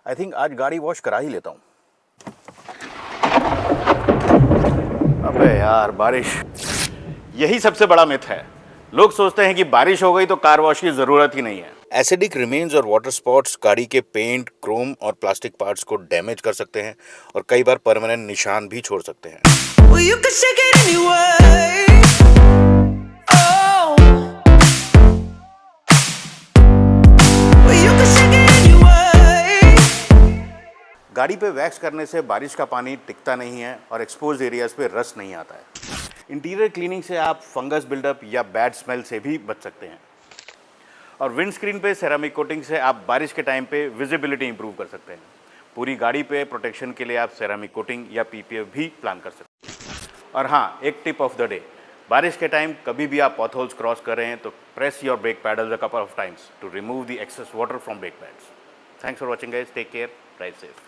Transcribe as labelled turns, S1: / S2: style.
S1: I think आज गाड़ी wash करा ही लेता हूँ। अबे यार बारिश, यही सबसे बड़ा मिथ है। लोग सोचते हैं कि बारिश हो गई तो कार वॉश की जरूरत ही नहीं है। एसिडिक रिमेन्स और वाटर स्पॉट्स गाड़ी के पेंट, क्रोम और प्लास्टिक पार्ट्स को डैमेज कर सकते हैं और कई बार परमानेंट निशान भी छोड़ सकते हैं। Well, you can shake it anyway. Oh. Well, you can shake it anyway. गाड़ी पे वैक्स करने से बारिश का पानी टिकता नहीं है और एक्सपोज एरियाज पे रस्ट नहीं आता है। इंटीरियर क्लीनिंग से आप फंगस बिल्डअप या बैड स्मेल से भी बच सकते हैं। और विंडस्क्रीन पे सेरामिक कोटिंग से आप बारिश के टाइम पे विजिबिलिटी इंप्रूव कर सकते हैं। पूरी गाड़ी पे प्रोटेक्शन के लिए आप सेरामिक कोटिंग या पीपीएफ भी प्लान कर सकते हैं। और हाँ, एक टिप ऑफ द डे, बारिश के टाइम कभी भी आप पॉथहोल्स क्रॉस कर रहे हैं तो press your brake pedals a couple of times to remove the excess water from brake pads. Thanks for watching guys, take care, drive safe.